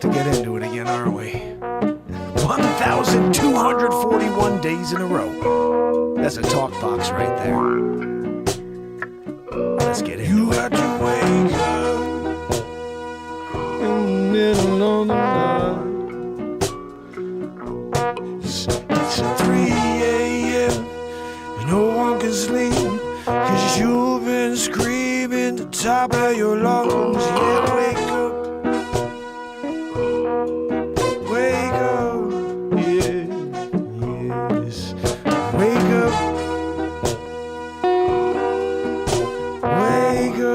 to get into it again, aren't we? 1,241 days in a row. That's a talk box right there. Let's get into it. You had to wake up in the middle of the night. It's 3 a.m. and no one can sleep, 'cause you've been screaming the top of your lungs. Yeah, wake up. Wake up. Yeah, yes. Wake up. Wake up.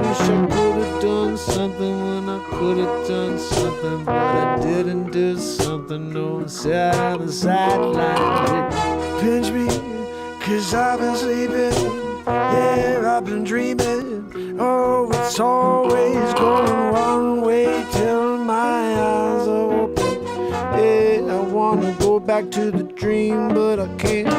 Wish I could have done something when I could have done something, but I didn't do something. No, sat on the sideline. Pinch me, 'cause I've been sleeping. Yeah, I've been dreaming. Oh, it's always going one way till my eyes are open. Yeah, I wanna go back to the dream, but I can't.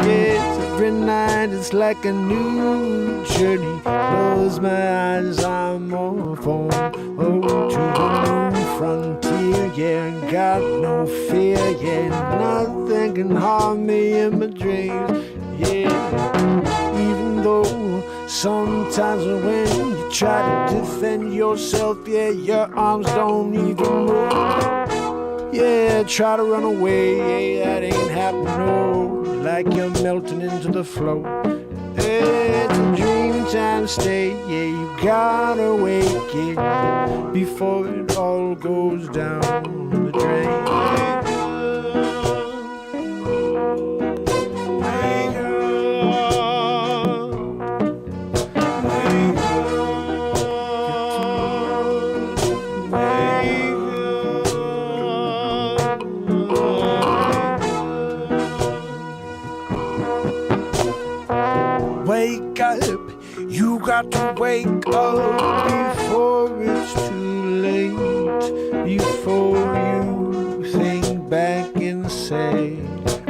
Yeah, every night it's like a new journey. Close my eyes, I'm off on to a new frontier. Yeah, got no fear. Yeah, nothing can harm me in my dreams. Yeah, even though sometimes when you try to defend yourself, yeah, your arms don't even move. Yeah, try to run away, yeah, that ain't happening, no. Like you're melting into the flow. Yeah, it's a dream time stay, yeah, you gotta wake it before it all goes down the drain. Wake up, you got to wake up before it's too late, before you think back and say, I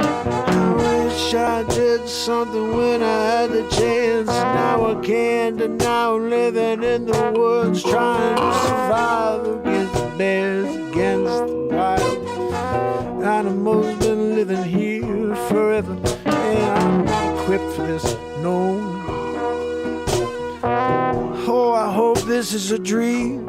wish I did something when I had the chance. Now I can't, and now I'm living in the woods, trying to survive against the bears, against the wild animals. Been living here forever, and I'm not equipped for this. No. Oh, I hope this is a dream.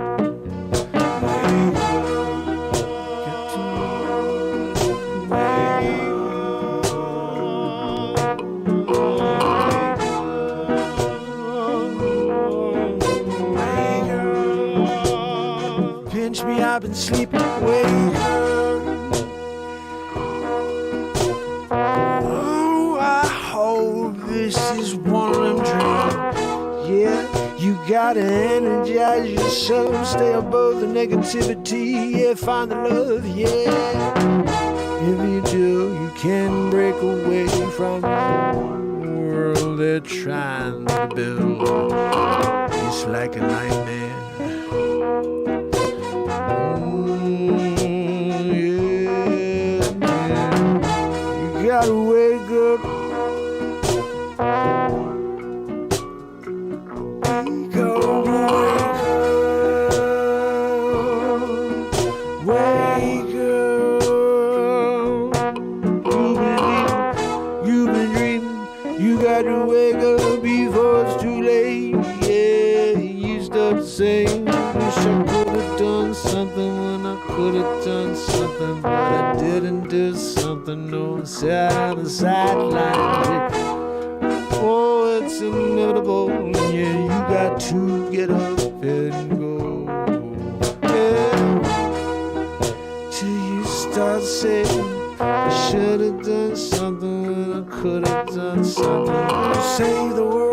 Pinch me, I've been sleeping. Wake up. This is one of them dreams. Yeah, you gotta energize yourself, stay above the negativity. Yeah, find the love. Yeah, if you do, you can break away from the world they're trying to build. It's like a nightmare. Yeah. You gotta wake up. Saying, wish I could have done something when I could have done something, but I didn't do something. No, sat on the sideline. Oh, it's inevitable. Yeah, you got to get up and go. Yeah, till you start saying, I should have done something when I could have done something. Save the world.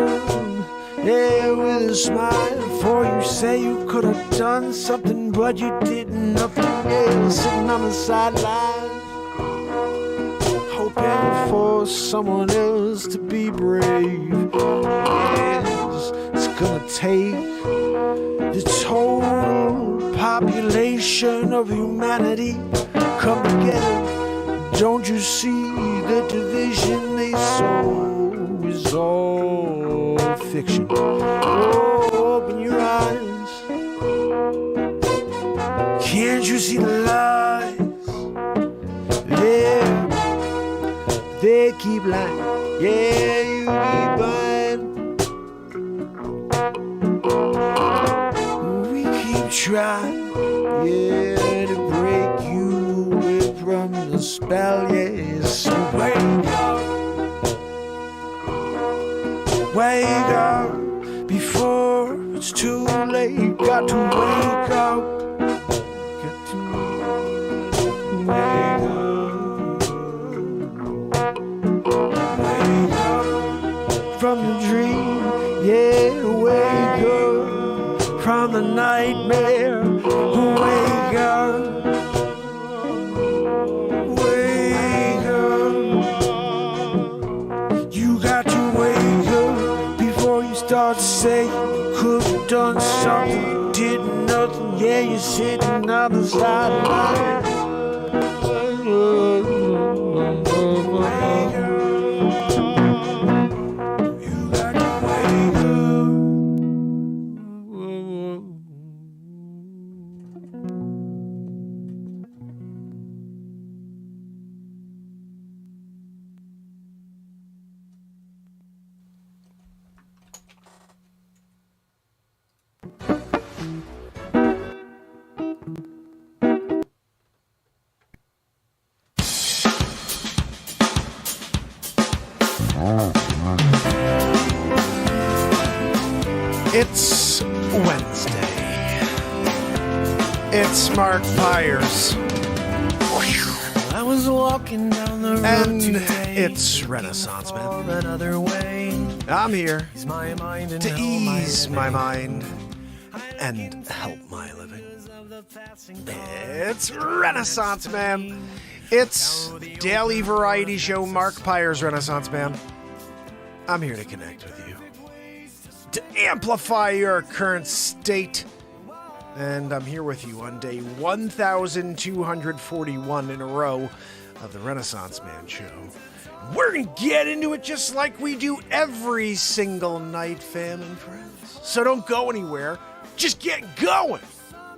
Yeah, with a smile, for you say you could have done something, but you did nothing. Yeah, sitting on the sidelines, hoping for someone else to be brave. Yes, it's gonna take the total population of humanity come together. Don't you see the division they sow is all fiction? Oh, open your eyes. keep lying. Yeah, you keep lying. We keep trying, yeah, to break you away from the spell, yeah. So wake up. Wake up before it's too late. Got to wake up. Got to wake up. Wake up from the dream. Yeah, wake up from the nightmare. Wake up. Wake up. You got to wake up before you start to say you could have done something, you did nothing. Yeah, you're sitting on the sideline. You got to wake up. It's Wednesday. It's Mark Pyers. I was walking down the road and today, it's Renaissance Man. Another way. I'm here to ease my mind and help my living. It's Renaissance Man. It's daily variety show Mark Pyers Renaissance Man. I'm here to connect with you, to amplify your current state. And I'm here with you on day 1,241 in a row of the Renaissance Man Show. We're going to get into it just like we do every single night, fam and friends. So don't go anywhere. Just get going.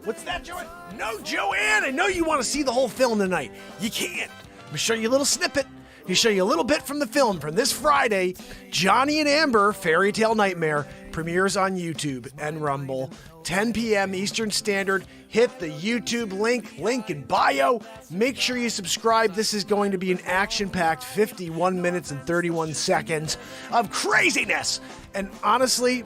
What's that, Joanne? No, Joanne, I know you want to see the whole film tonight. You can't. I'm going to show you a little snippet. To show you a little bit from the film from this Friday. Johnny and Amber, Fairy Tale Nightmare, premieres on YouTube and Rumble, 10 p.m. Eastern Standard. Hit the YouTube link in bio. Make sure you subscribe. This is going to be an action-packed 51 minutes and 31 seconds of craziness. And honestly,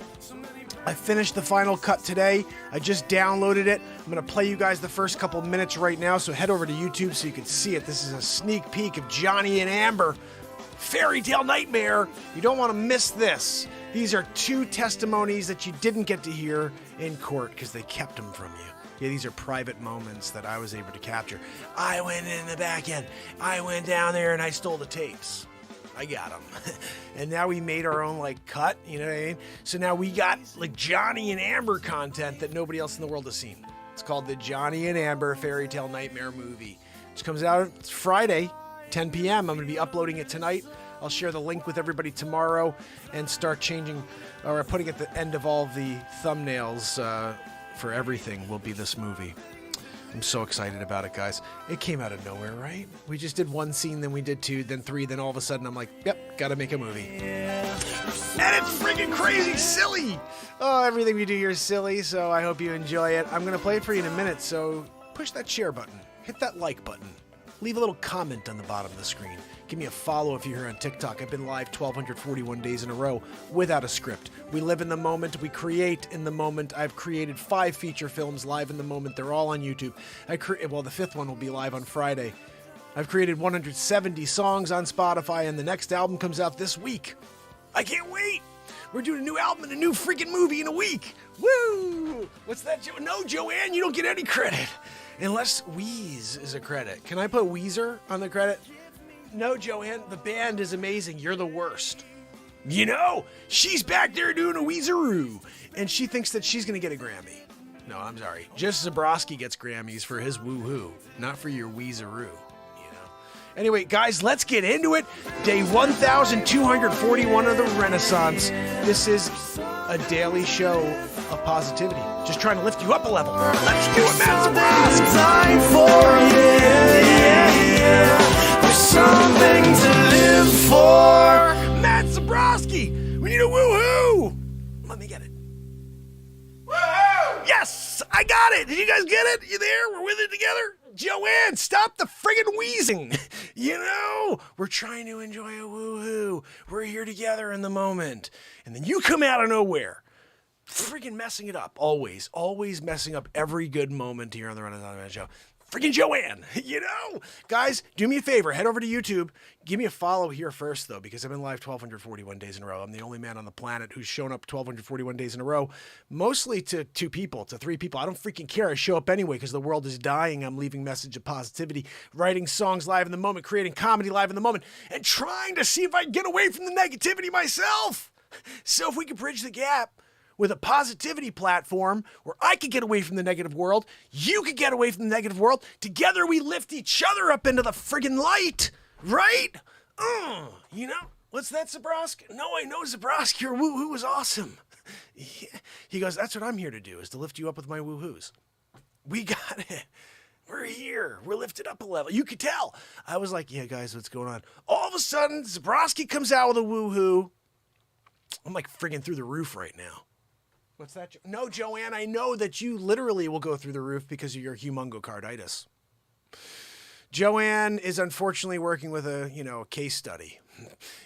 I finished the final cut today. I just downloaded it. I'm going to play you guys the first couple minutes right now, so head over to YouTube so you can see it. This is a sneak peek of Johnny and Amber, Fairy Tale Nightmare. You don't want to miss this. These are two testimonies that you didn't get to hear in court because they kept them from you. Yeah, these are private moments that I was able to capture. I went in the back end. I went down there and I stole the tapes. I got them. And now we made our own, cut, you know what I mean? So now we got, Johnny and Amber content that nobody else in the world has seen. It's called the Johnny and Amber Fairy Tale Nightmare movie, which comes out Friday, 10 p.m. I'm going to be uploading it tonight. I'll share the link with everybody tomorrow and start changing, or putting at the end of all the thumbnails for everything will be this movie. I'm so excited about it, guys. It came out of nowhere, right? We just did one scene, then we did two, then three, then all of a sudden I'm like, yep, gotta make a movie. And it's freaking crazy silly! Oh, everything we do here is silly, so I hope you enjoy it. I'm gonna play it for you in a minute, so push that share button. Hit that like button. Leave a little comment on the bottom of the screen. Give me a follow if you're here on TikTok. I've been live 1,241 days in a row without a script. We live in the moment. We create in the moment. I've created 5 feature films live in the moment. They're all on YouTube. The 5th one will be live on Friday. I've created 170 songs on Spotify, and the next album comes out this week. I can't wait. We're doing a new album and a new freaking movie in a week. Woo! What's that? No, Joanne, you don't get any credit. Unless Wheeze is a credit. Can I put Weezer on the credit? No, Joanne, the band is amazing. You're the worst. You know, she's back there doing a Weezeroo, and she thinks that she's going to get a Grammy. No, I'm sorry. Just Zabrowski gets Grammys for his woo-hoo, not for your Weezeroo. Anyway, guys, let's get into it. Day 1,241 of the Renaissance. This is a daily show of positivity. Just trying to lift you up a level. Let's do it, Matt Zabrowski. There's something to live live for. Matt Zabrowski, we need a woohoo. Let me get it. Woohoo! Yes, I got it. Did you guys get it? You there? We're with it together? Joanne, stop the friggin' wheezing. You know, we're trying to enjoy a woohoo. We're here together in the moment. And then you come out of nowhere, friggin' messing it up. Always messing up every good moment here on the Renaissance Man Show. Friggin' Joanne, you know? Guys, do me a favor. Head over to YouTube. Give me a follow here first, though, because I've been live 1,241 days in a row. I'm the only man on the planet who's shown up 1,241 days in a row, mostly to 2 people, to 3 people. I don't freaking care. I show up anyway because the world is dying. I'm leaving message of positivity, writing songs live in the moment, creating comedy live in the moment, and trying to see if I can get away from the negativity myself. So if we can bridge the gap with a positivity platform where I could get away from the negative world, you could get away from the negative world. Together we lift each other up into the friggin' light, right? You know, what's that, Zabrowski? No, I know Zabrowski. Your woohoo was awesome. He goes, that's what I'm here to do, is to lift you up with my woohoos. We got it. We're here. We're lifted up a level. You could tell. I was like, yeah, guys, what's going on? All of a sudden, Zabrowski comes out with a woohoo. I'm like friggin' through the roof right now. What's that? No, Joanne, I know that you literally will go through the roof because of your humongocarditis. Joanne is unfortunately working with a case study.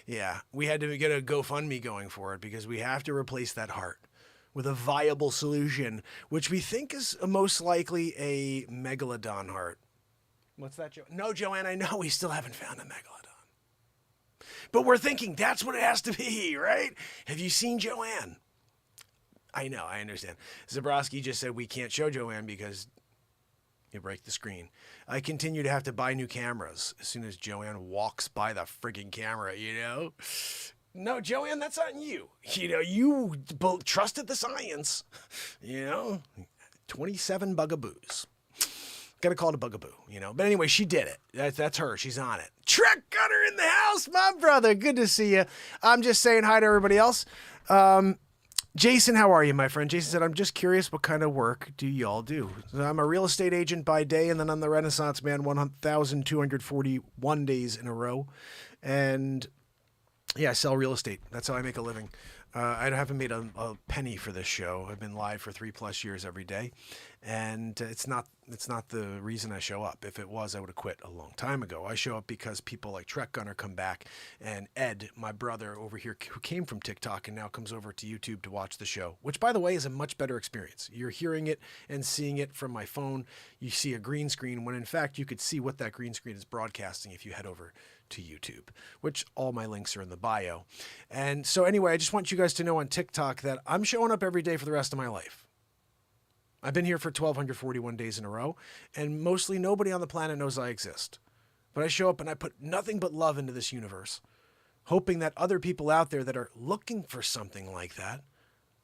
Yeah, we had to get a GoFundMe going for it because we have to replace that heart with a viable solution, which we think is most likely a megalodon heart. What's that, Joanne? No, Joanne, I know we still haven't found a megalodon. But we're thinking that's what it has to be, right? Have you seen Joanne? I know, I understand. Zabrowski just said we can't show Joanne because you break the screen. I continue to have to buy new cameras as soon as Joanne walks by the friggin' camera, you know? No, Joanne, that's on you. You know, you trusted the science. 27 bugaboos. Gotta call it a bugaboo, But anyway, she did it. That's her. She's on it. Trek Gunner in the house, my brother. Good to see you. I'm just saying hi to everybody else. Jason, how are you, my friend? Jason said, I'm just curious, what kind of work do y'all do? So I'm a real estate agent by day, and then I'm the Renaissance Man 1,241 days in a row. And yeah, I sell real estate. That's how I make a living. I haven't made a penny for this show. I've been live for 3+ years every day. And it's not the reason I show up. If it was, I would have quit a long time ago. I show up because people like Trek Gunner come back, and Ed, my brother over here, who came from TikTok and now comes over to YouTube to watch the show, which, by the way, is a much better experience. You're hearing it and seeing it from my phone. You see a green screen when, in fact, you could see what that green screen is broadcasting if you head over to YouTube, which all my links are in the bio. And so anyway, I just want you guys to know on TikTok that I'm showing up every day for the rest of my life. I've been here for 1,241 days in a row, and mostly nobody on the planet knows I exist. But I show up and I put nothing but love into this universe, hoping that other people out there that are looking for something like that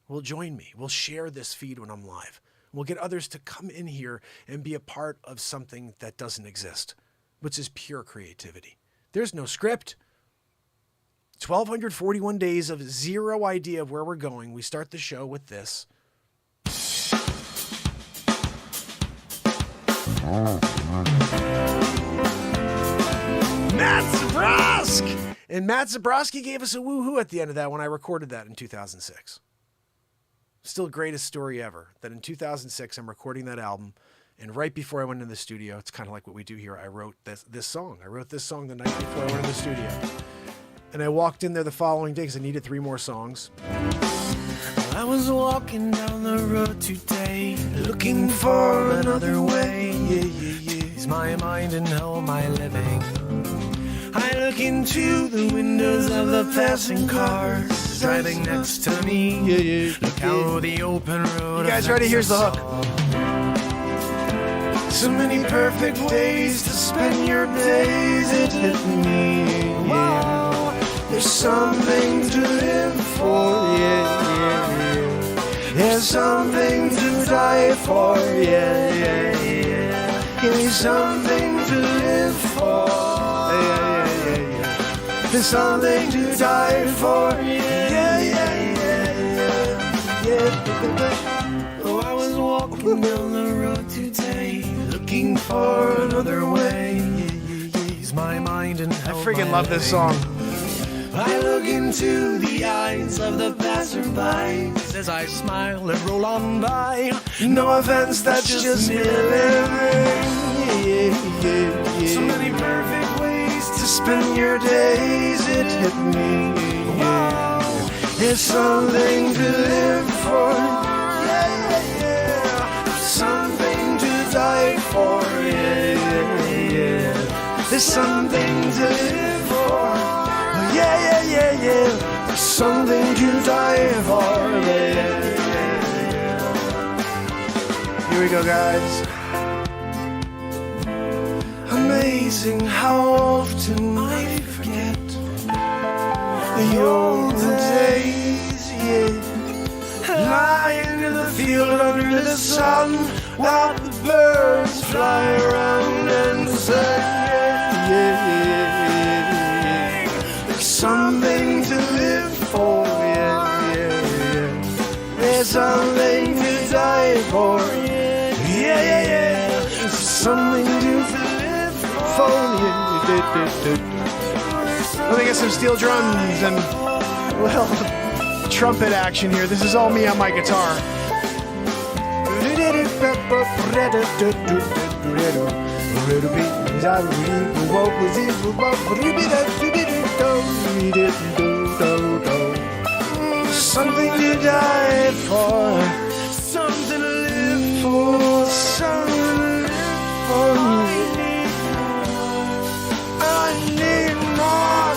will join me. Will share this feed when I'm live. We'll get others to come in here and be a part of something that doesn't exist, which is pure creativity. There's no script. 1,241 days of zero idea of where we're going. We start the show with this. Matt Zabrowski! And Matt Zabrowski gave us a woohoo at the end of that when I recorded that in 2006. Still greatest story ever, that in 2006 I'm recording that album, and right before I went into the studio, it's kind of like what we do here, I wrote this song. I wrote this song the night before I went in the studio. And I walked in there the following day because I needed 3 more songs. I was walking down the road today, looking for another way. Is my mind and how am I living? I look into the windows of the passing cars driving next to me. Look how the open road. You guys ready? Here's the hook. So many perfect ways to spend your days. It hit me. Yeah. There's something to live for. There's something to die for. Give me something to live for. There's something to die for. Oh, I was walking down the road today, looking for another way. Ease my mind and I freaking love this song. I look into the eyes of the passerby as I smile and roll on by. No offense, that's just me living. So many perfect ways to spend your days, it hit me. It's something to live for. Something to die for. There's something to live for. There's something to die for. Here we go, guys. Amazing how often I forget the old days, lying in the field under the sun, while the birds fly around and sing. There's something to live for, There's something to die for, There's something to live for, Let me get some steel drums and, well, trumpet action here. This is all me on my guitar. Something to die for, something to live for, something to live for. I need more,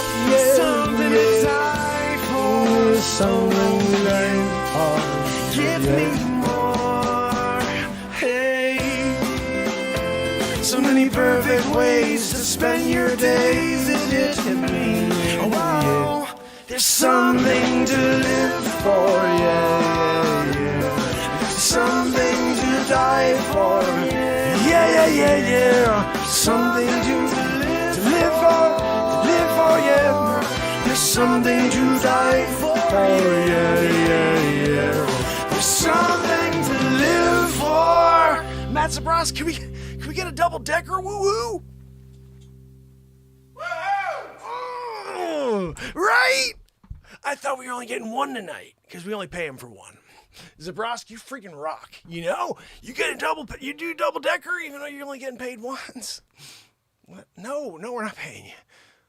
something to die for, something to live for. Give me more, hey. So many perfect ways to spend your days, it hit me. Oh, wow. There's something to live for, Something to die for, Something to live for, There's something to die for, There's something to live for. Matt Zabros, can we get a double decker? Woo-hoo! Woo-hoo! Right? I thought we were only getting one tonight because we only pay him for one. Zabroski, you freaking rock. You know, you do double decker even though you're only getting paid once. What? No, we're not paying you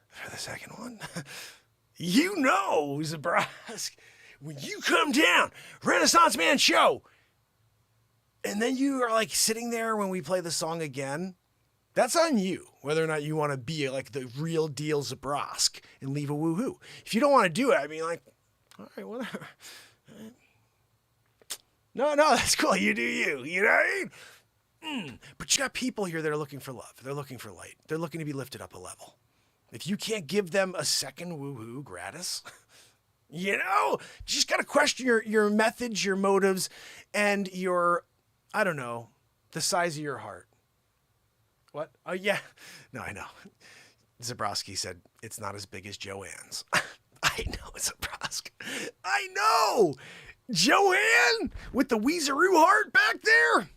for the second one. You know, Zabroski, when you come down, Renaissance Man show, and then you are like sitting there when we play the song again. That's on you, whether or not you want to be like the real deal Zabrosk and leave a woohoo. If you don't want to do it, I mean, like, all right, whatever. No, that's cool. You do you. You know what I mean? But you got people here that are looking for love. They're looking for light. They're looking to be lifted up a level. If you can't give them a second woohoo gratis, you know, you just got to question your methods, your motives, and your, I don't know, the size of your heart. What? Oh, yeah. No, I know. Zabroski said it's not as big as Joanne's. I know, Zabroski. I know! Joanne with the Weezeroo heart back there.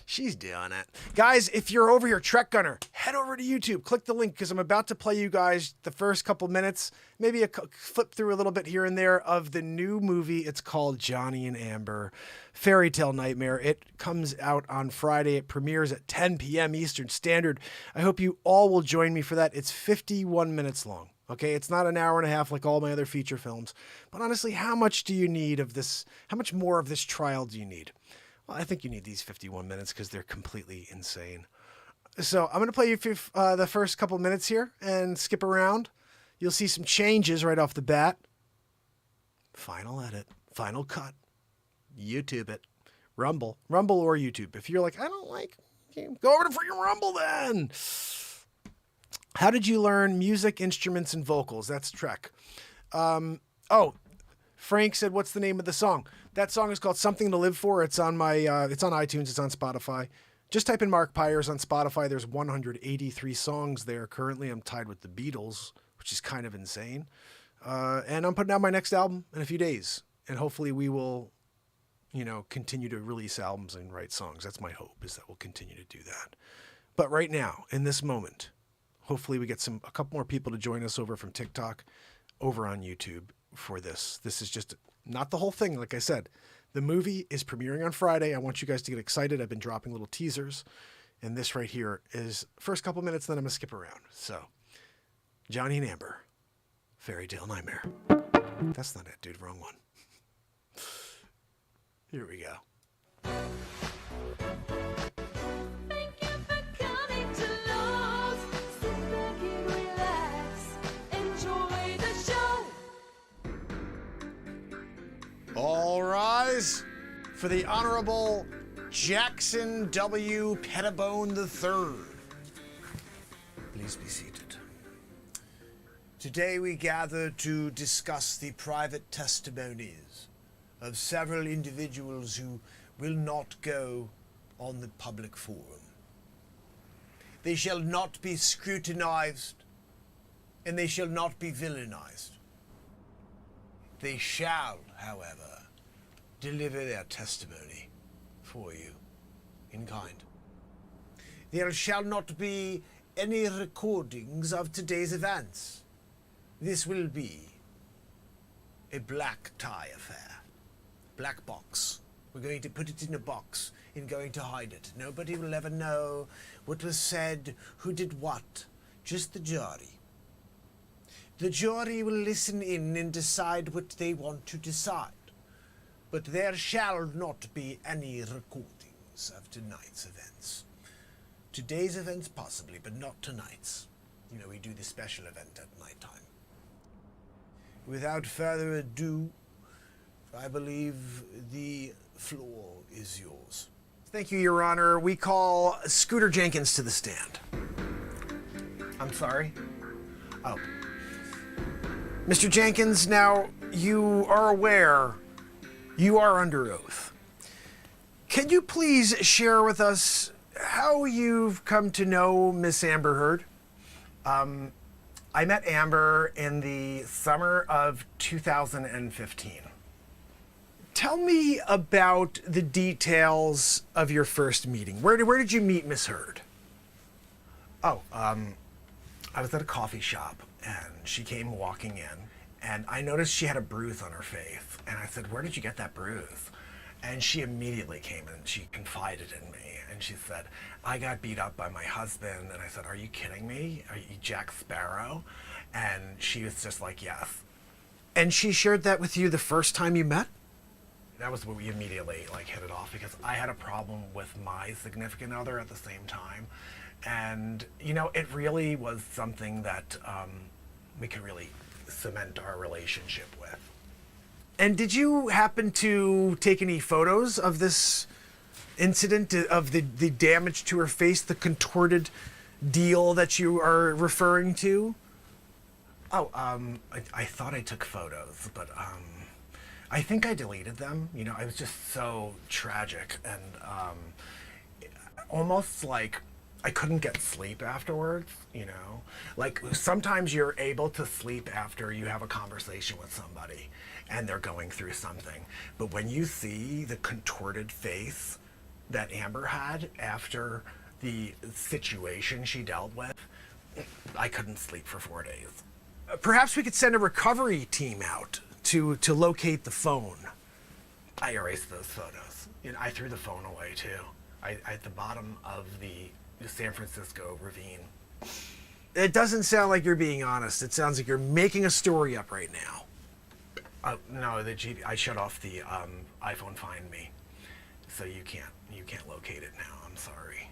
She's doing it. Guys, if you're over here, Trek Gunner, head over to YouTube. Click the link because I'm about to play you guys the first couple minutes, maybe flip through a little bit here and there of the new movie. It's called Johnny and Amber, Fairy Tale Nightmare. It comes out on Friday. It premieres at 10 p.m. Eastern Standard. I hope you all will join me for that. It's 51 minutes long. Okay, it's not an hour and a half like all my other feature films. But honestly, how much do you need of this? How much more of this trial do you need? Well, I think you need these 51 minutes because they're completely insane. So I'm going to play you the first couple minutes here and skip around. You'll see some changes right off the bat. Final edit, final cut, YouTube it, Rumble or YouTube. If you're like, I don't like, go over to freaking Rumble then. How did you learn music, instruments, and vocals? That's Trek. Frank said, what's the name of the song? That song is called Something to Live For. It's on it's on iTunes. It's on Spotify. Just type in Mark Pyers on Spotify. There's 183 songs there. Currently, I'm tied with the Beatles, which is kind of insane. And I'm putting out my next album in a few days. And hopefully we will, continue to release albums and write songs. That's my hope, is that we'll continue to do that. But right now, in this moment, hopefully we get a couple more people to join us over from TikTok over on YouTube for this. This is just not the whole thing. Like I said, the movie is premiering on Friday. I want you guys to get excited. I've been dropping little teasers, and this right here is first couple minutes, then I'm gonna skip around. So, Johnny and Amber, Fairy Tale Nightmare. That's not it, dude. Wrong one. Here we go. Thank you for coming to Lowe's. Sit back and relax. Enjoy the show. All rise for the Honorable Jackson W. Pettibone III. Please be seated. Today we gather to discuss the private testimonies of several individuals who will not go on the public forum. They shall not be scrutinized, and they shall not be villainized. They shall, however, deliver their testimony for you in kind. There shall not be any recordings of today's events. This will be a black tie affair. Black box. We're going to put it in a box and going to hide it. Nobody will ever know what was said, who did what. Just the jury. The jury will listen in and decide what they want to decide. But there shall not be any recordings of tonight's events. Today's events possibly, but not tonight's. You know, we do the special event at nighttime. Without further ado, I believe the floor is yours. Thank you, Your Honor. We call Scooter Jenkins to the stand. I'm sorry? Oh. Mr. Jenkins, now you are aware you are under oath. Can you please share with us how you've come to know Miss Amber Heard? I met Amber in the summer of 2015. Tell me about the details of your first meeting. Where did you meet Miss Heard? Oh, I was at a coffee shop, and she came walking in, and I noticed she had a bruise on her face. And I said, "Where did you get that bruise?" And she immediately came and she confided in me. And she said, "I got beat up by my husband." And I said, "Are you kidding me? Are you Jack Sparrow?" And she was just like, "Yes." And she shared that with you the first time you met? That was when we immediately hit it off, because I had a problem with my significant other at the same time. And, it really was something that we could really cement our relationship with. And did you happen to take any photos of this incident, of the damage to her face, the contorted deal that you are referring to? Oh, I thought I took photos, but I think I deleted them. I was just so tragic, and almost like I couldn't get sleep afterwards, sometimes you're able to sleep after you have a conversation with somebody and they're going through something. But when you see the contorted face that Amber had after the situation she dealt with, I couldn't sleep for 4 days. Perhaps we could send a recovery team out to locate the phone. I erased those photos. I threw the phone away too. At the bottom of the San Francisco ravine. It doesn't sound like you're being honest. It sounds like you're making a story up right now. No, I shut off the iPhone Find Me, so you can't locate it now. I'm sorry.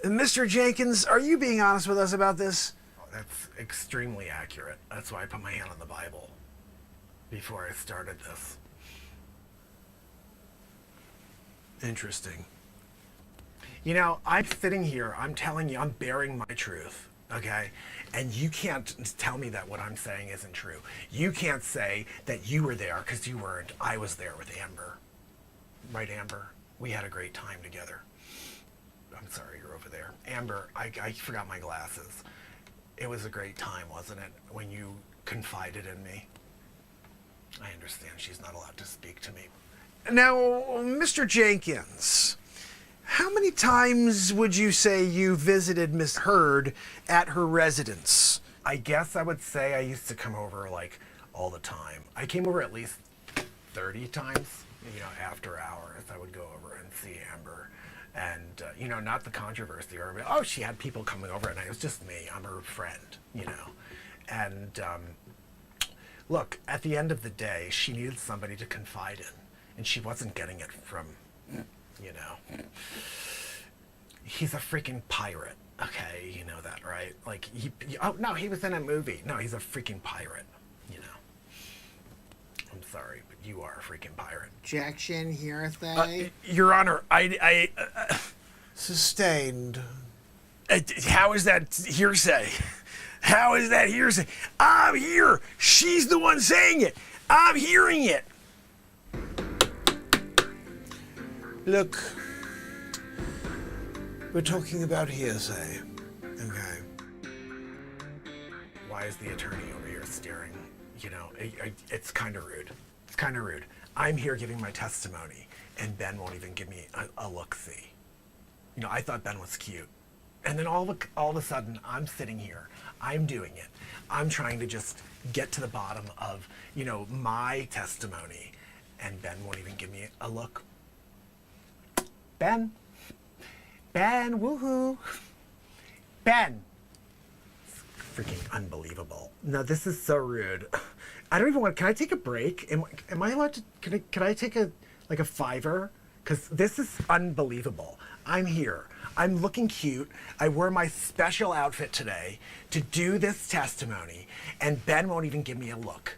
Mr. Jenkins, are you being honest with us about this? That's extremely accurate. That's why I put my hand on the Bible before I started this. Interesting. I'm sitting here, I'm telling you, I'm bearing my truth, okay? And you can't tell me that what I'm saying isn't true. You can't say that you were there, because you weren't. I was there with Amber. Right, Amber? We had a great time together. I'm sorry, you're over there. Amber, I forgot my glasses. It was a great time, wasn't it, when you confided in me? I understand she's not allowed to speak to me. Now, Mr. Jenkins, how many times would you say you visited Miss Heard at her residence I guess I would say I used to come over like all the time. I came over at least 30 times, after hours. I would go over and see Amber. And, not the controversy or, oh, she had people coming over at night. It was just me. I'm her friend, And look, at the end of the day, she needed somebody to confide in. And she wasn't getting it from, He's a freaking pirate. Okay, you know that, right? Like, oh, no, he was in a movie. No, he's a freaking pirate, I'm sorry, but you are a freaking pirate. Objection, hearsay. Your Honor, I Sustained. how is that hearsay? How is that hearsay? I'm here. She's the one saying it. I'm hearing it. Look, we're talking about hearsay, okay? Why is the attorney over here staring? It's kind of rude. It's kind of rude. I'm here giving my testimony, and Ben won't even give me a look-see. I thought Ben was cute. And then all of a sudden, I'm sitting here. I'm doing it. I'm trying to just get to the bottom of, my testimony, and Ben won't even give me a look. Ben, woohoo. Ben. It's freaking unbelievable. No, this is so rude. I don't even want, can I take a break? Am I allowed to, can I take a $5? Because this is unbelievable. I'm here. I'm looking cute. I wore my special outfit today to do this testimony, and Ben won't even give me a look.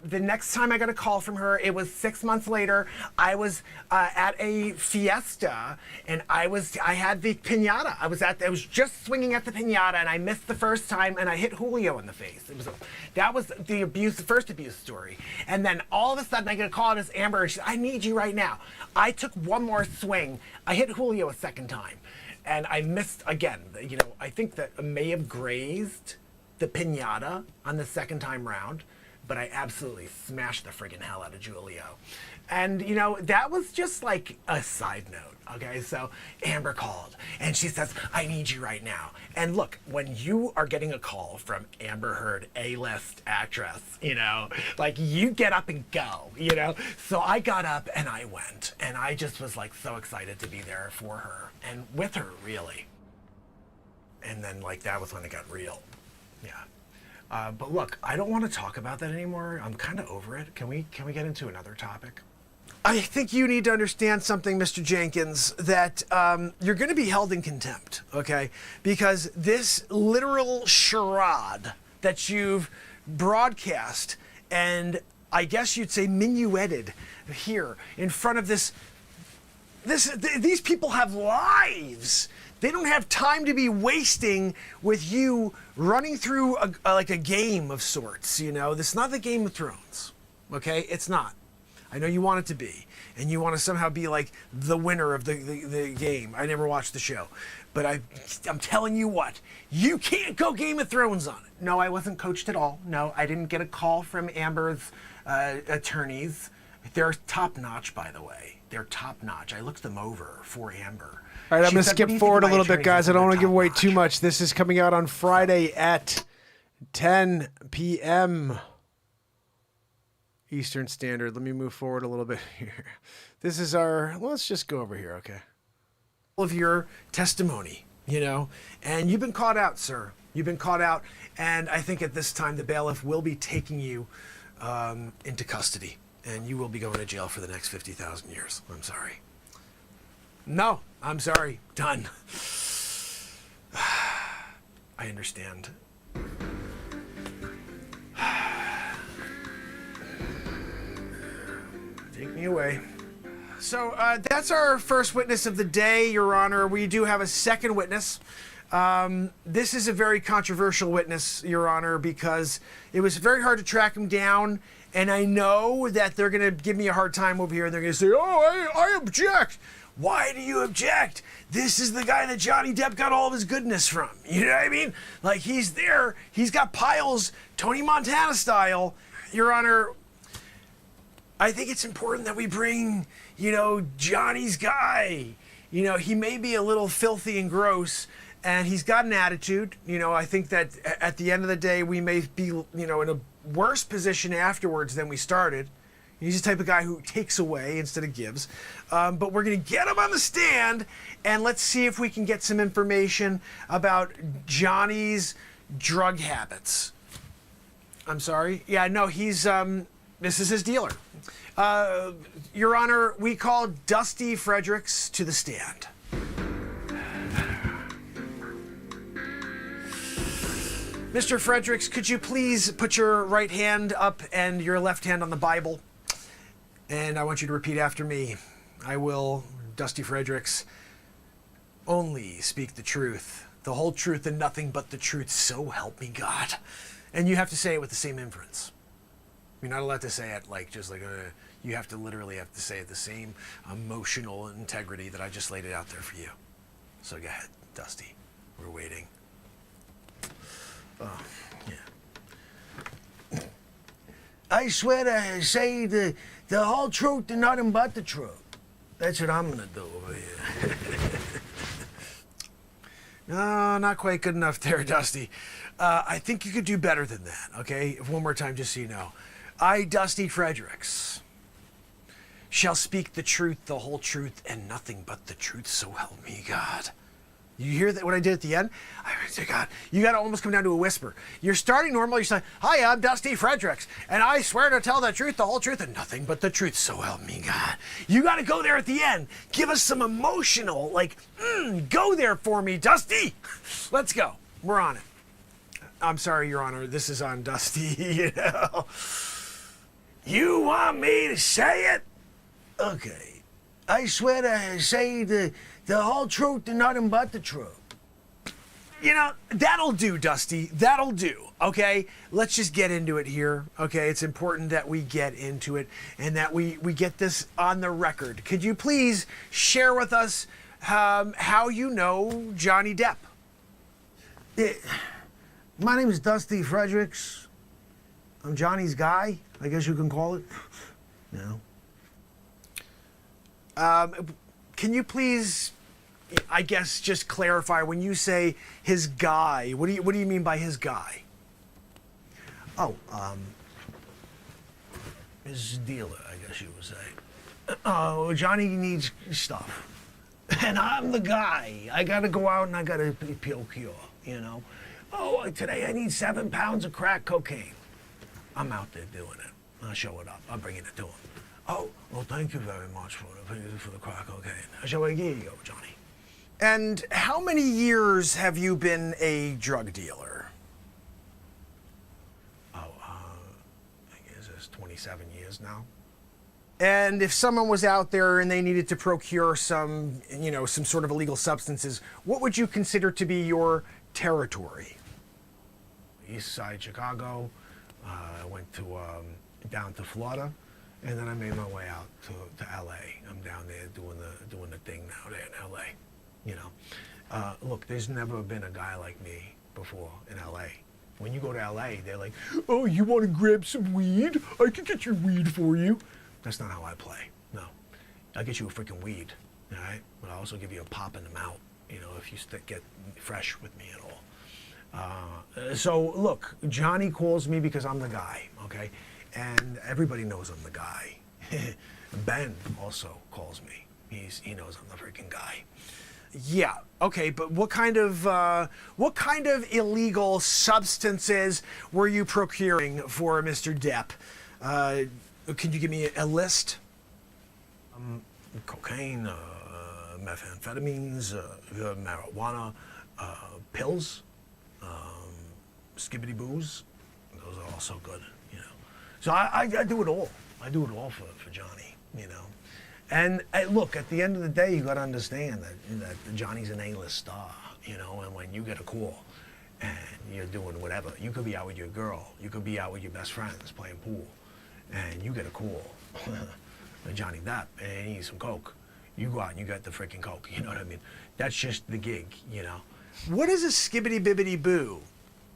The next time I got a call from her, it was 6 months later. I was at a fiesta, and I had the piñata. I was just swinging at the piñata, and I missed the first time, and I hit Julio in the face. That was the first abuse story. And then all of a sudden, I get a call, and it's Amber, and she said, I need you right now. I took one more swing. I hit Julio a second time, and I missed again. I think that I may have grazed the piñata on the second time round, but I absolutely smashed the friggin' hell out of Julio. And, that was just like a side note, okay? So Amber called, and she says, I need you right now. And look, when you are getting a call from Amber Heard, A-list actress, you get up and go, So I got up and I went, and I just was like so excited to be there for her, and with her, really. And then, that was when it got real, yeah. But look, I don't want to talk about that anymore. I'm kind of over it. Can we get into another topic? I think you need to understand something, Mr. Jenkins, that you're going to be held in contempt, okay? Because this literal charade that you've broadcast and I guess you'd say minueted here in front of these people have lives. They don't have time to be wasting with you running through a game of sorts, This is not the Game of Thrones, okay? It's not. I know you want it to be, and you want to somehow be like the winner of the game. I never watched the show, but I'm telling you what, you can't go Game of Thrones on it. No, I wasn't coached at all. No, I didn't get a call from Amber's attorneys. They're top-notch, by the way. They're top-notch. I looked them over for Amber. All right, I'm going to She said, "What do skip you think forward a of my little bit, attorneys?" guys. I don't want to give away Top too notch. much. This is coming out on Friday at 10 p.m. Eastern Standard. Let me move forward a little bit here. This is let's just go over here, okay? Of your testimony, and you've been caught out, sir. You've been caught out, and I think at this time the bailiff will be taking you into custody, and you will be going to jail for the next 50,000 years. I'm sorry. No, I'm sorry. Done. I understand. Take me away. So that's our first witness of the day, Your Honor. We do have a second witness. This is a very controversial witness, Your Honor, because it was very hard to track him down. And I know that they're going to give me a hard time over here. They're going to say, oh, I object. Why do you object? This is the guy that Johnny Depp got all of his goodness from. You know what I mean? Like, he's there. He's got piles, Tony Montana style. Your Honor, I think it's important that we bring, Johnny's guy You know, he may be a little filthy and gross, and he's got an attitude. You know, I think that at the end of the day, we may be, you know, in a worse position afterwards than we started. He's the type of guy who takes away instead of gives. But we're going to get him on the stand, and let's see if we can get some information about Johnny's drug habits. I'm sorry? Yeah, no, he's, this is his dealer. Your Honor, we call Dusty Fredericks to the stand. Mr. Fredericks, could you please put your right hand up and your left hand on the Bible? And I want you to repeat after me. I will, Dusty Fredericks, only speak the truth, the whole truth and nothing but the truth, so help me God. And you have to say it with the same inference. You're not allowed to say it like, just like, you have to literally have to say it the same emotional integrity that I just laid it out there for you. So go ahead, Dusty. We're waiting. Oh, yeah. I swear to say the whole truth and nothing but the truth. That's what I'm gonna do over here. No, not quite good enough there, Dusty. I think you could do better than that, okay? One more time, just so you know. I, Dusty Fredericks, shall speak the truth, the whole truth, and nothing but the truth, so help me God. You hear that? What I did at the end? I mean, God, you got to almost come down to a whisper. You're starting normal. You're saying, "Hi, I'm Dusty Fredericks, and I swear to tell the truth, the whole truth, and nothing but the truth. So help me God." You got to go there at the end. Give us some emotional, like, go there for me, Dusty. Let's go. We're on it. I'm sorry, Your Honor. This is on Dusty. You know. You want me to say it? Okay. I swear to say the whole truth and nothing but the truth. You know, that'll do, Dusty. That'll do, okay? Let's just get into it here, okay? It's important that we get into it and that we get this on the record. Could you please share with us how you know Johnny Depp? My name is Dusty Fredericks. I'm Johnny's guy, I guess you can call it. No. Can you please, I guess, just clarify when you say his guy? What do you mean by his guy? Oh, his dealer, I guess you would say. Oh, Johnny needs stuff. And I'm the guy. I gotta go out and I gotta procure, you know. Oh, today I need 7 pounds of crack cocaine. I'm out there doing it. I'll show it up. I'm bringing it to him. Oh, well, thank you very much for the crack cocaine. Here you go, Johnny. And how many years have you been a drug dealer? Oh, I guess it's 27 years now. And if someone was out there and they needed to procure some, you know, some sort of illegal substances, what would you consider to be your territory? East side Chicago. I went to down to Florida, and then I made my way out to LA. I'm down there doing the thing now there in LA. You know, look, there's never been a guy like me before in LA. When you go to LA, they're like, "Oh, you want to grab some weed? I can get your weed for you." That's not how I play. No, I'll get you a freaking weed, all right? But I'll also give you a pop in the mouth, you know, if you get fresh with me at all. So look, Johnny calls me because I'm the guy, okay? And everybody knows I'm the guy. Ben also calls me. He knows I'm the freaking guy. Yeah, okay, but what kind of illegal substances were you procuring for Mr. Depp? Can you give me a list? Cocaine, methamphetamines, marijuana, pills, skibbity booze. Those are also good, you know. So I do it all. I do it all for Johnny, you know. And look, at the end of the day, you got to understand that Johnny's an A-list star, you know. And when you get a call and you're doing whatever, you could be out with your girl, you could be out with your best friends playing pool, and you get a call, Johnny Depp, and he needs some coke. You go out and you get the freaking coke. You know what I mean? That's just the gig, you know. What is a skibbity bibbity boo?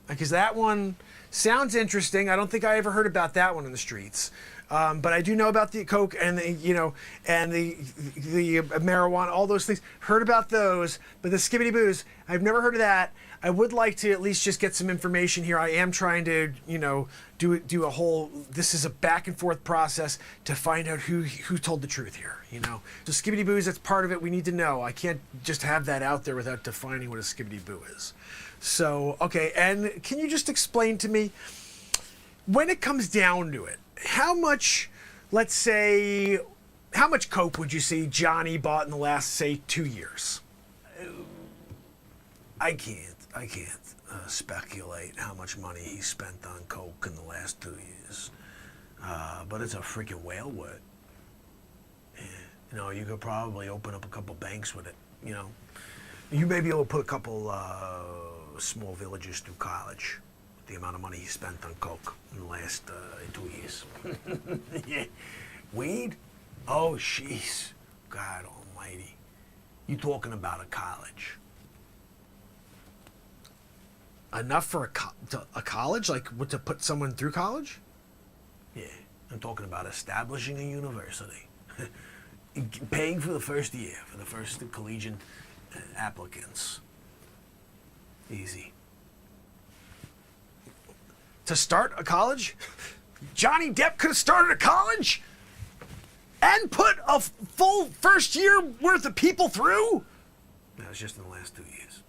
Because that one sounds interesting. I don't think I ever heard about that one in the streets. But I do know about the coke and the marijuana, all those things. Heard about those, but the skibbity boos, I've never heard of that. I would like to at least just get some information here. I am trying to, do a whole. This is a back and forth process to find out who told the truth here. So skibbity boos, that's part of it. We need to know. I can't just have that out there without defining what a skibbity boo is. So okay, and can you just explain to me, when it comes down to it, how much coke would you say Johnny bought in the last, say, 2 years? I can't speculate how much money he spent on coke in the last 2 years. But it's a freaking whale word. Yeah. You could probably open up a couple banks with it. You may be able to put a couple small villages through college. The amount of money he spent on coke in the last 2 years. Yeah. Weed? Oh, jeez. God almighty. You talking about a college? Enough for a college? Like, to put someone through college? Yeah. I'm talking about establishing a university. Paying for the first year, for the first collegiate applicants. Easy. To start a college? Johnny Depp could have started a college and put a full first year worth of people through? That was just in the last 2 years.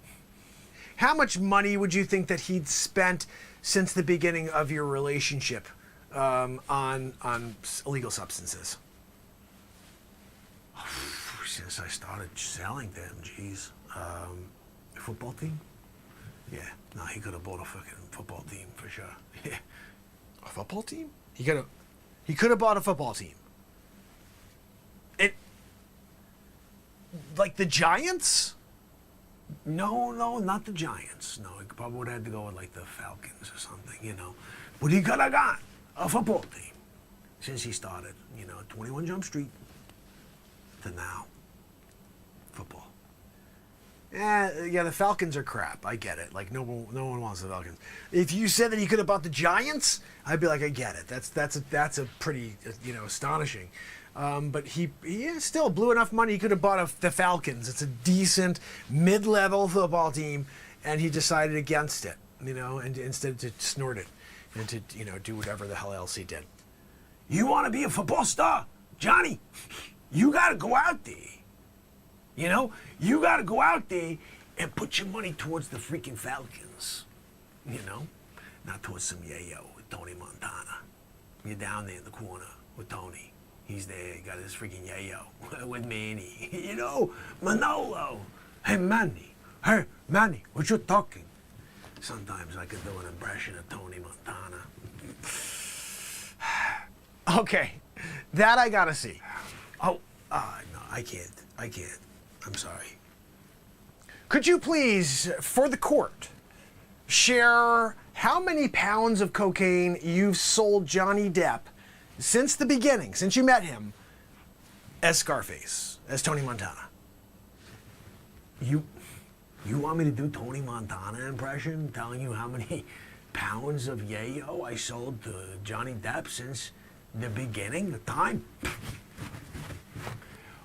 How much money would you think that he'd spent since the beginning of your relationship on illegal substances? Since I started selling them, geez. Football team? Yeah. No, he could have bought a fucking football team for sure. Yeah. A football team? He could have bought a football team. Like the Giants? No, not the Giants. No, he probably would have had to go with like the Falcons or something, But he could have got a football team since he started, 21 Jump Street to now. Football. Yeah, the Falcons are crap. I get it. Like no one wants the Falcons. If you said that he could have bought the Giants, I'd be like, I get it. That's a pretty astonishing. But he still blew enough money. He could have bought the Falcons. It's a decent mid-level football team, and he decided against it. And instead to snort it and to do whatever the hell else he did. You want to be a football star, Johnny? You got to go out there. You got to go out there and put your money towards the freaking Falcons. Not towards some yayo with Tony Montana. You're down there in the corner with Tony. He's there, he got his freaking yayo with Manny. Manolo. Hey, Manny, what you talking? Sometimes I could do an impression of Tony Montana. Okay, that I gotta see. No, I can't. I'm sorry. Could you please, for the court, share how many pounds of cocaine you've sold Johnny Depp since the beginning, since you met him, as Scarface, as Tony Montana? You want me to do Tony Montana impression, telling you how many pounds of yayo I sold to Johnny Depp since the beginning, the time?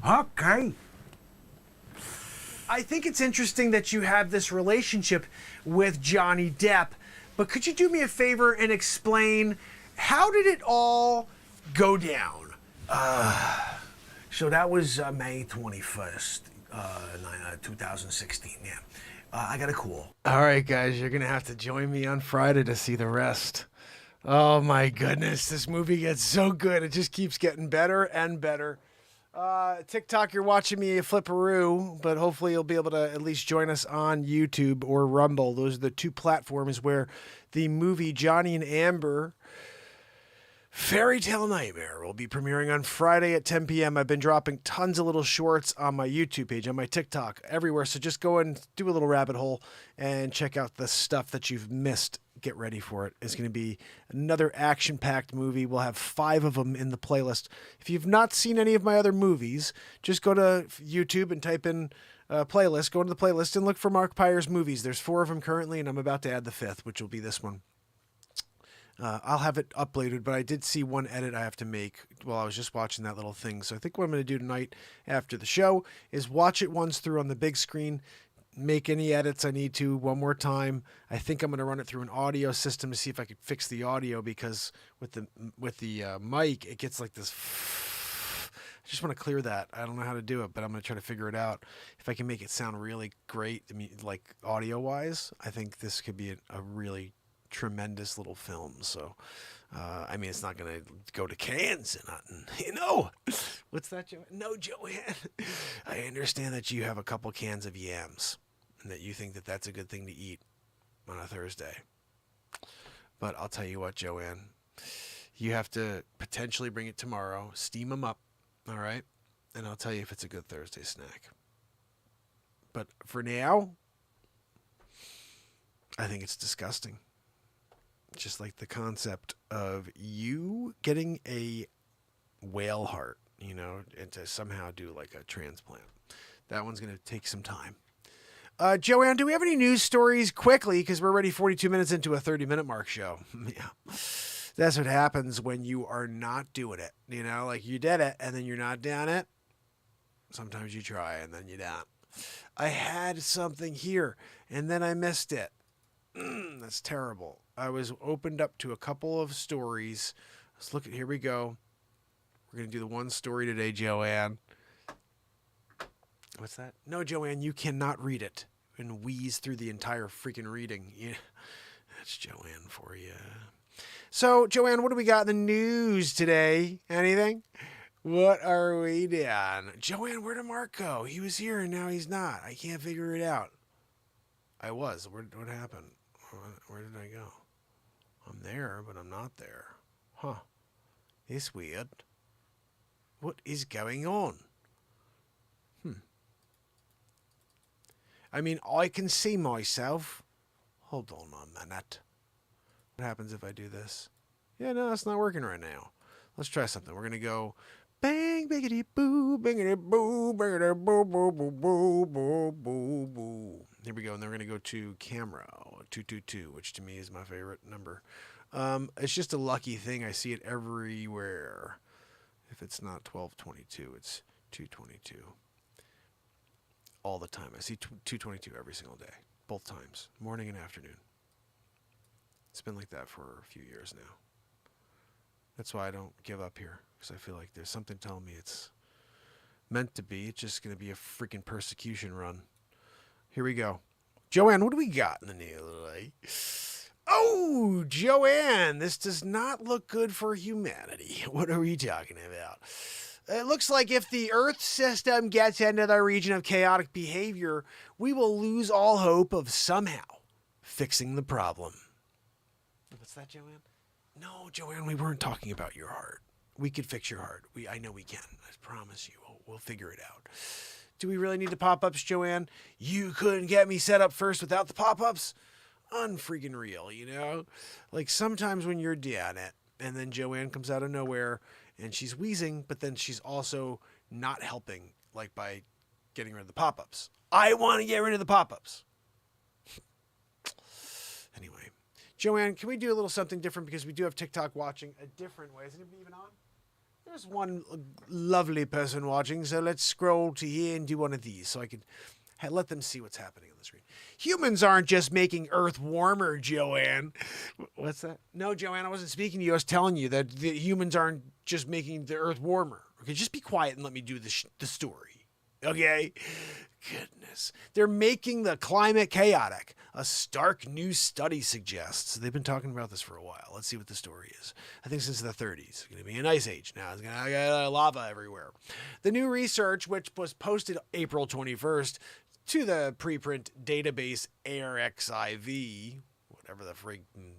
Okay. I think it's interesting that you have this relationship with Johnny Depp, but could you do me a favor and explain, how did it all go down? So that was May 21st, 2016, yeah. I got a call. All right, guys, you're going to have to join me on Friday to see the rest. Oh, my goodness. This movie gets so good. It just keeps getting better and better. TikTok, you're watching me a flipperoo, but hopefully you'll be able to at least join us on YouTube or Rumble. Those are the two platforms where the movie Johnny and Amber Fairy Tale Nightmare will be premiering on Friday at 10 p.m. I've been dropping tons of little shorts on my YouTube page, on my TikTok, everywhere. So just go and do a little rabbit hole and check out the stuff that you've missed. Get ready for it. It's going to be another action-packed movie. We'll have 5 of them in the playlist. If you've not seen any of my other movies, just go to YouTube and type in playlist. Go into the playlist and look for Mark Pyre's movies. There's 4 of them currently, and I'm about to add the 5th, which will be this one. I'll have it uploaded, but I did see one edit I have to make while I was just watching that little thing. So I think what I'm going to do tonight after the show is watch it once through on the big screen, make any edits I need to one more time. I think I'm going to run it through an audio system to see if I could fix the audio, because with the mic, it gets like this. I just want to clear that. I don't know how to do it, but I'm going to try to figure it out. If I can make it sound really great, I mean, like audio-wise, I think this could be a really tremendous little film. So, I mean, it's not going to go to Cannes and nothing, you know. What's that, Joanne? No, Joanne. I understand that you have a couple cans of yams and that you think that that's a good thing to eat on a Thursday. But I'll tell you what, Joanne, you have to potentially bring it tomorrow, steam them up, all right? And I'll tell you if it's a good Thursday snack. But for now, I think it's disgusting. Just like the concept of you getting a whale heart, you know, and to somehow do like a transplant. That one's going to take some time. Joanne, do we have any news stories quickly? Because we're already 42 minutes into a 30-minute mark show. Yeah. That's what happens when you are not doing it. You know, like you did it and then you're not doing it. Sometimes you try and then you don't. I had something here and then I missed it. That's terrible. I was opened up to a couple of stories. Let's look at, here we go. We're going to do the one story today, Joanne. What's that? No, Joanne, you cannot read it and wheeze through the entire freaking reading. Yeah, that's Joanne for you. So, Joanne, what do we got in the news today? Anything? What are we doing? Joanne, where did Mark go? He was here and now he's not. I can't figure it out. I was. What happened? Where did I go? I'm there, but I'm not there. Huh. It's weird. What is going on? I mean, I can see myself. Hold on a minute. What happens if I do this? Yeah, no, it's not working right now. Let's try something. We're going to go bang, biggity boo, bangity boo, bangity boo, boo, boo, boo, boo, boo, boo. Here we go. And then we're going to go to camera 222, which to me is my favorite number. It's just a lucky thing. I see it everywhere. If it's not 1222, it's 222. All the time. I see 222 every single day. Both times. Morning and afternoon. It's been like that for a few years now. That's why I don't give up here. Because I feel like there's something telling me it's meant to be. It's just going to be a freaking persecution run. Here we go. Joanne, what do we got in the news? Oh, Joanne, this does not look good for humanity. What are we talking about? It looks like if the Earth system gets into the region of chaotic behavior, we will lose all hope of somehow fixing the problem. What's that, Joanne? No, Joanne, we weren't talking about your heart. We could fix your heart. I know we can. I promise you. We'll figure it out. Do we really need the pop-ups, Joanne? You couldn't get me set up first without the pop-ups? Unfreaking real, you know? Like sometimes when you're doing it, and then Joanne comes out of nowhere, and she's wheezing, but then she's also not helping, like by getting rid of the pop-ups. I want to get rid of the pop-ups. Anyway, Joanne, can we do a little something different? Because we do have TikTok watching a different way. Is anybody even on? There's one lovely person watching, so let's scroll to here and do one of these so I can let them see what's happening on the screen. Humans aren't just making Earth warmer, Joanne. What's that? No, Joanne, I wasn't speaking to you. I was telling you that the humans aren't just making the Earth warmer. Okay, just be quiet and let me do the story. Okay? Goodness. They're making the climate chaotic. A stark new study suggests. They've been talking about this for a while. Let's see what the story is. I think since the 30s. It's going to be an ice age now. It's going to have lava everywhere. The new research, which was posted April 21st to the preprint database AirXIV, whatever the freaking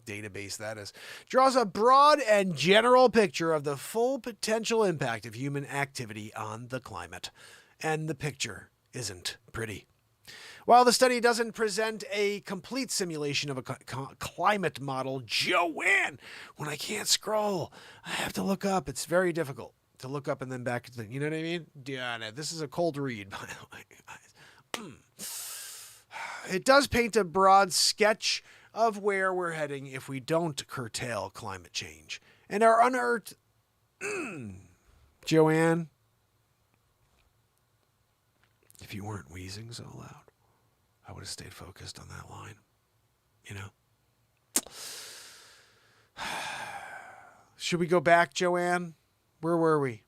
database that is, draws a broad and general picture of the full potential impact of human activity on the climate. And the picture isn't pretty. While the study doesn't present a complete simulation of a climate model, Joanne, when I can't scroll, I have to look up. It's very difficult to look up and then back to the, you know what I mean? Yeah, this is a cold read, by the way, guys. It does paint a broad sketch of where we're heading if we don't curtail climate change. And our unearthed... Joanne, if you weren't wheezing so loud, I would have stayed focused on that line. You know? Should we go back, Joanne? Where were we?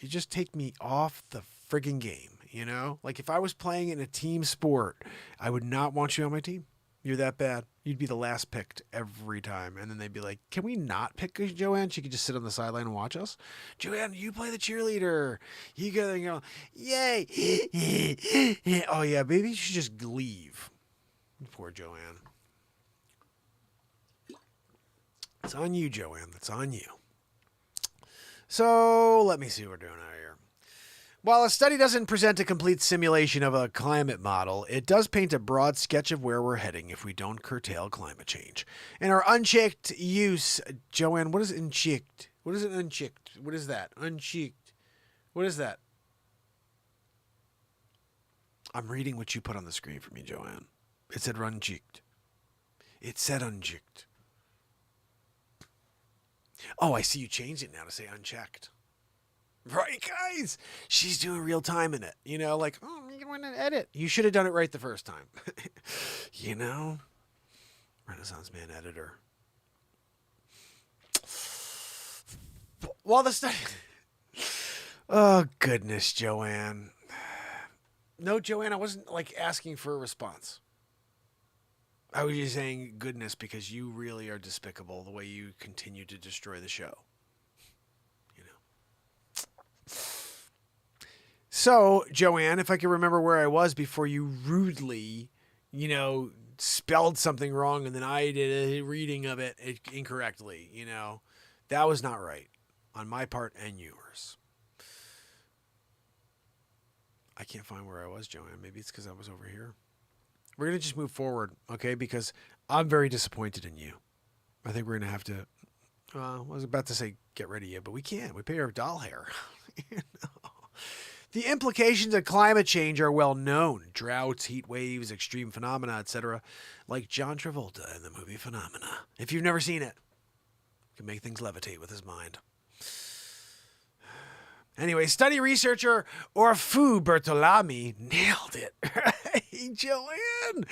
You just take me off the friggin' game, you know? Like if I was playing in a team sport, I would not want you on my team. You're that bad. You'd be the last picked every time. And then they'd be like, can we not pick Joanne? She could just sit on the sideline and watch us. Joanne, you play the cheerleader. You go there and go, yay. Oh, yeah, maybe you should just leave. Poor Joanne. It's on you, Joanne. It's on you. So let me see what we're doing out here. While a study doesn't present a complete simulation of a climate model, it does paint a broad sketch of where we're heading if we don't curtail climate change. And our unchecked use, Joanne, what is unchecked? What is it unchecked? What is that? Unchecked. What is that? I'm reading what you put on the screen for me, Joanne. It said unchecked. It said unchecked. Oh, I see you changed it now to say unchecked. Right, guys? She's doing real time in it. You know, like, oh, you want to edit. You should have done it right the first time. You know? Renaissance man editor. While the study... Oh, goodness, Joanne. No, Joanne, I wasn't, like, asking for a response. I was just saying goodness because you really are despicable the way you continue to destroy the show. So, Joanne, if I can remember where I was before you rudely, you know, spelled something wrong and then I did a reading of it incorrectly, you know, that was not right on my part and yours. I can't find where I was, Joanne. Maybe it's because I was over here. We're going to just move forward, okay, because I'm very disappointed in you. I think we're going to have to, I was about to say get rid of you, but we can't. We pay our doll hair. You know? The implications of climate change are well known. Droughts, heat waves, extreme phenomena, etc. Like John Travolta in the movie Phenomena. If you've never seen it, he can make things levitate with his mind. Anyway, study researcher Orfu Bertolami nailed it. Hey, Joanne.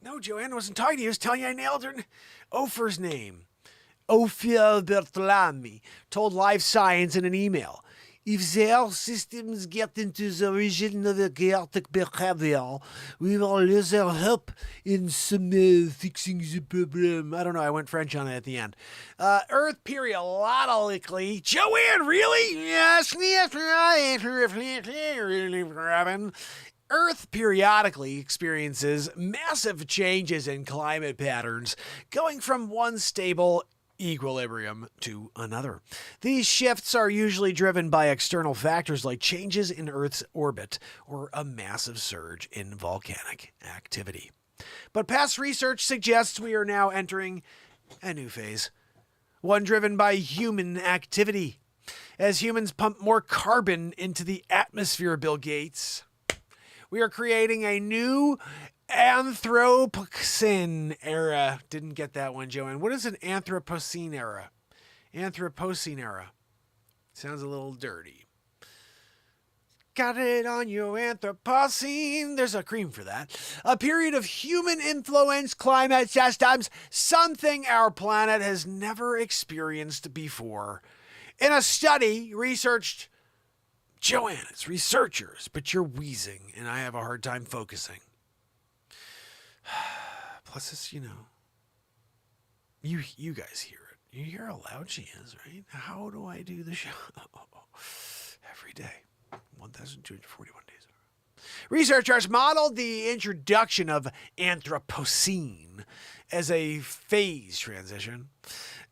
No, Joanne, I wasn't talking to you. I was telling you I nailed her. Ophir's name. Ophir Bertolami told Live Science in an email. If the Earth systems get into the region of the chaotic behavior, we will lose our hope in some fixing the problem. I don't know. I went French on it at the end. Earth periodically. Joanne, really? Yes, Earth periodically experiences massive changes in climate patterns, going from one stable equilibrium to another. These shifts are usually driven by external factors like changes in Earth's orbit or a massive surge in volcanic activity. But past research suggests we are now entering a new phase, one driven by human activity. As humans pump more carbon into the atmosphere, Bill Gates, we are creating a new Anthropocene era. Didn't get that one, Joanne. What is an Anthropocene era? Anthropocene era. Sounds a little dirty. Got it on your Anthropocene. There's a cream for that. A period of human-influenced climate systems, something our planet has never experienced before. In a study researched... Joanne, it's researchers, but you're wheezing, and I have a hard time focusing. Plus, it's, you know, you guys hear it. You hear how loud she is, right? How do I do the show? Every day. 1,241 days. Researchers modeled the introduction of Anthropocene as a phase transition.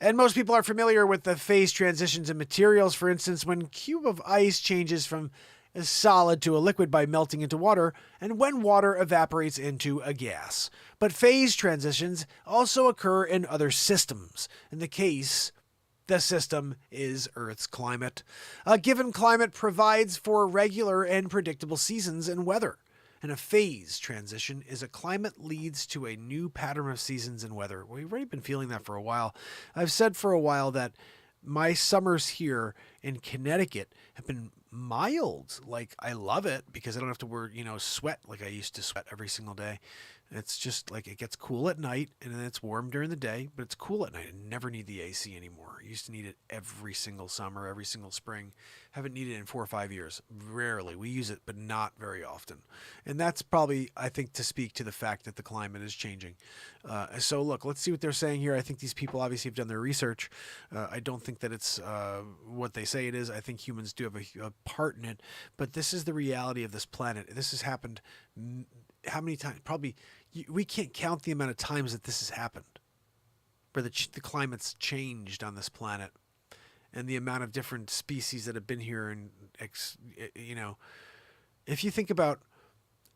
And most people are familiar with the phase transitions in materials. For instance, when a cube of ice changes from a solid to a liquid by melting into water, and when water evaporates into a gas. But phase transitions also occur in other systems. In the system is Earth's climate. A given climate provides for regular and predictable seasons and weather. And a phase transition is a climate leads to a new pattern of seasons and weather. We've already been feeling that for a while. I've said for a while that my summers here in Connecticut have been mild. Like, I love it because I don't have to wear, sweat like I used to sweat every single day. It's just like it gets cool at night and then it's warm during the day, but it's cool at night. I never need the AC anymore. I used to need it every single summer, every single spring. Haven't needed it in 4 or 5 years. Rarely. We use it, but not very often. And that's probably, I think, to speak to the fact that the climate is changing. So look, let's see what they're saying here. I think these people obviously have done their research. I don't think that it's what they say it is. I think humans do have a part in it, but this is the reality of this planet. This has happened how many times? Probably, we can't count the amount of times that this has happened, where the climate's changed on this planet, and the amount of different species that have been here. And if you think about,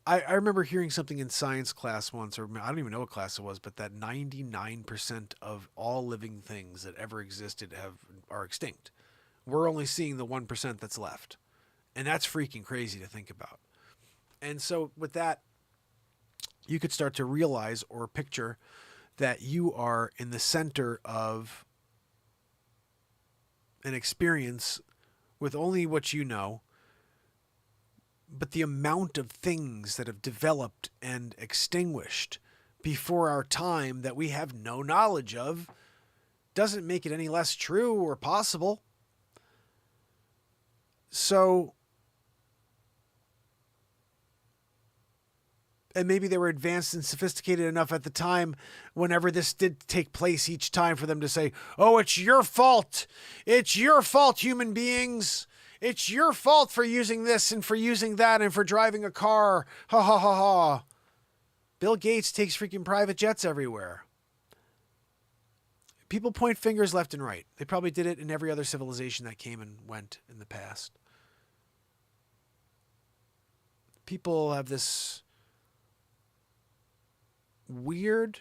I remember hearing something in science class once, or I don't even know what class it was, but that 99% of all living things that ever existed are extinct. We're only seeing the 1% that's left, and that's freaking crazy to think about. And so with that, you could start to realize or picture that you are in the center of an experience with only what you know, but the amount of things that have developed and extinguished before our time that we have no knowledge of doesn't make it any less true or possible. So, and maybe they were advanced and sophisticated enough at the time, whenever this did take place each time, for them to say, oh, it's your fault. It's your fault, human beings. It's your fault for using this and for using that and for driving a car. Ha ha ha ha. Bill Gates takes freaking private jets everywhere. People point fingers left and right. They probably did it in every other civilization that came and went in the past. People have this weird,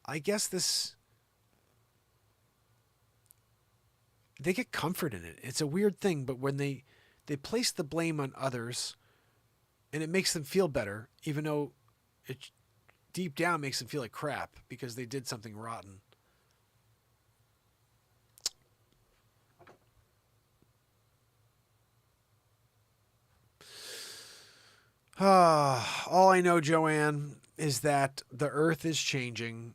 they get comfort in it. It's a weird thing, but when they place the blame on others, and it makes them feel better, even though it deep down makes them feel like crap because they did something rotten. All I know, Joanne, is that the earth is changing.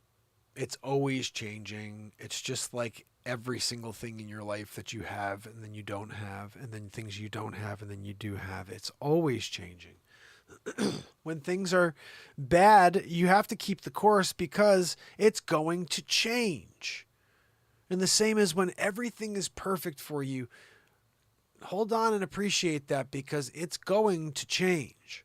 It's always changing. It's just like every single thing in your life that you have and then you don't have, and then things you don't have and then you do have. It's always changing. When things are bad, you have to keep the course because it's going to change. And the same as when everything is perfect for you, hold on and appreciate that because it's going to change.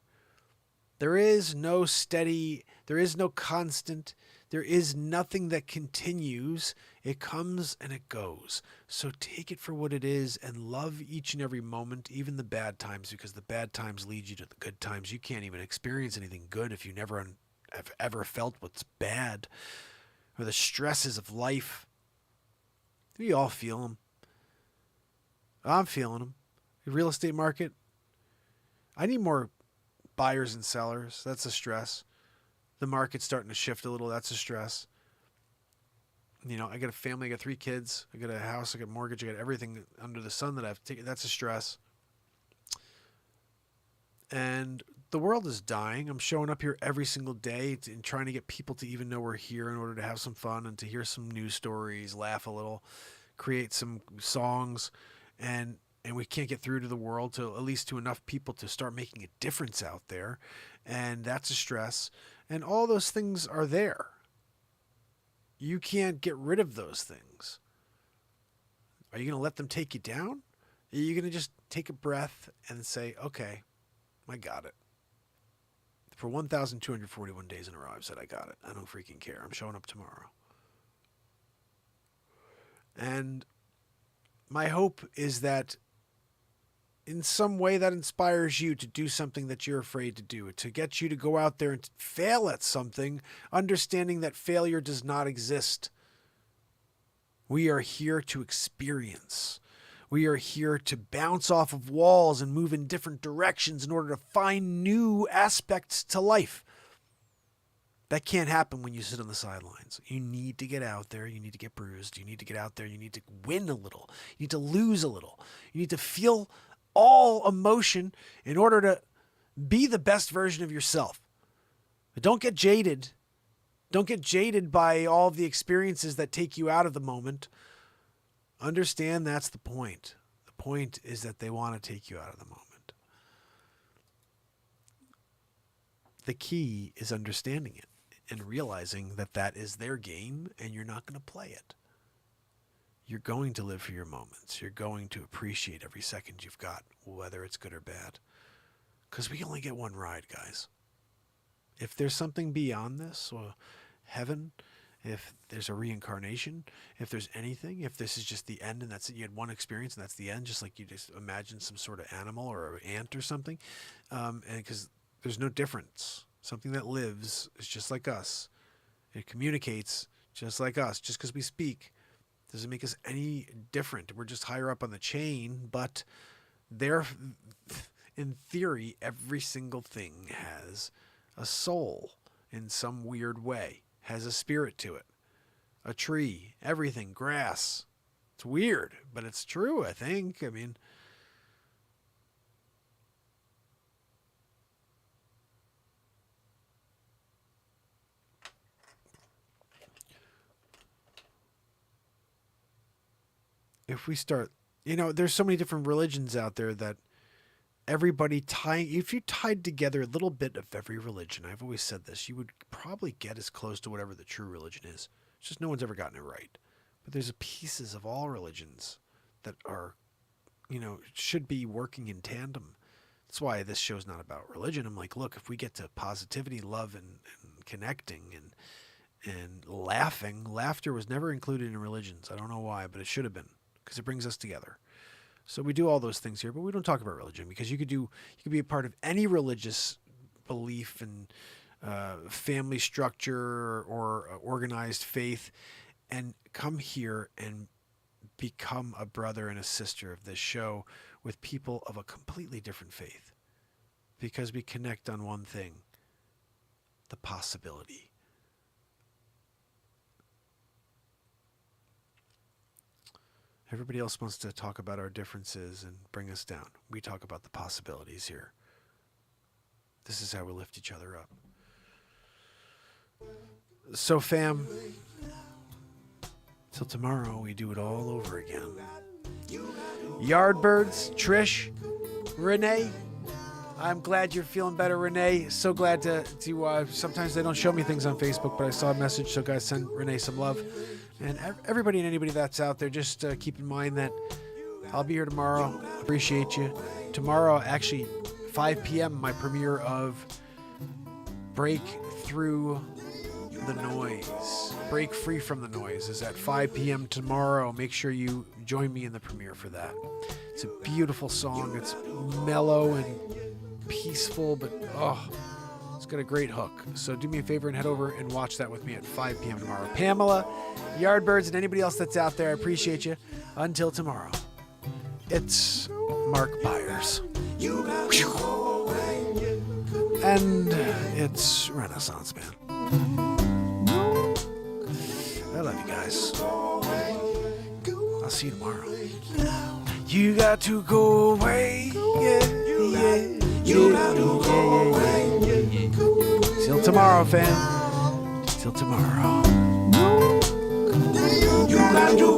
There is no steady, there is no constant, there is nothing that continues. It comes and it goes. So take it for what it is and love each and every moment, even the bad times, because the bad times lead you to the good times. You can't even experience anything good if you never have ever felt what's bad or the stresses of life. We all feel them. I'm feeling them. The real estate market, I need more buyers and sellers. That's a stress. The market's starting to shift a little. That's a stress. I got a family. I got 3 kids. I got a house. I got a mortgage. I got everything under the sun that I have to take. That's a stress. And the world is dying. I'm showing up here every single day and trying to get people to even know we're here in order to have some fun and to hear some news stories, laugh a little, create some songs, and we can't get through to the world, to at least to enough people to start making a difference out there. And that's a stress. And all those things are there. You can't get rid of those things. Are you going to let them take you down? Are you going to just take a breath and say, okay, I got it. For 1,241 days in a row, I've said I got it. I don't freaking care. I'm showing up tomorrow. And my hope is that in some way that inspires you to do something that you're afraid to do, to get you to go out there and fail at something, understanding that failure does not exist. We are here to experience. We are here to bounce off of walls and move in different directions in order to find new aspects to life. That can't happen when you sit on the sidelines. You need to get out there. You need to get bruised. You need to get out there. You need to win a little. You need to lose a little. You need to feel all emotion in order to be the best version of yourself. But don't get jaded. Don't get jaded by all of the experiences that take you out of the moment. Understand that's the point. The point is that they want to take you out of the moment. The key is understanding it and realizing that that is their game and you're not going to play it. You're going to live for your moments. You're going to appreciate every second you've got, whether it's good or bad. Because we only get one ride, guys. If there's something beyond this, or heaven, if there's a reincarnation, if there's anything, if this is just the end and that's it, you had one experience and that's the end, just like you just imagine some sort of animal or an ant or something, and because there's no difference. Something that lives is just like us. It communicates just like us. Just because we speak doesn't make us any different. We're just higher up on the chain, but in theory, every single thing has a soul in some weird way, has a spirit to it. A tree, everything, grass. It's weird, but it's true, I think. I mean, if we start, there's so many different religions out there that everybody if you tied together a little bit of every religion, I've always said this, you would probably get as close to whatever the true religion is. It's just no one's ever gotten it right. But there's pieces of all religions that are, should be working in tandem. That's why this show's not about religion. I'm like, look, if we get to positivity, love, and connecting and laughing, laughter was never included in religions. I don't know why, but it should have been, because it brings us together. So we do all those things here, but we don't talk about religion, because you could be a part of any religious belief and family structure or organized faith and come here and become a brother and a sister of this show with people of a completely different faith, because we connect on one thing: the possibility. Everybody else wants to talk about our differences and bring us down. We talk about the possibilities here. This is how we lift each other up. So, fam, till tomorrow, we do it all over again. Yardbirds, Trish, Renee, I'm glad you're feeling better, Renee. So glad to sometimes they don't show me things on Facebook, but I saw a message, so guys, send Renee some love. And everybody and anybody that's out there, just keep in mind that I'll be here tomorrow. Appreciate you. Tomorrow, actually, 5 p.m., my premiere of Break Through the Noise. Break Free from the Noise is at 5 p.m. tomorrow. Make sure you join me in the premiere for that. It's a beautiful song. It's mellow and peaceful, but it's got a great hook. So do me a favor and head over and watch that with me at 5 p.m. tomorrow. Pamela, Yardbirds, and anybody else that's out there, I appreciate you. Until tomorrow, it's Mark Byers. And it's Renaissance Man. I love you guys. I'll see you tomorrow. You got to go away. Till tomorrow, fam. Till tomorrow. You got to go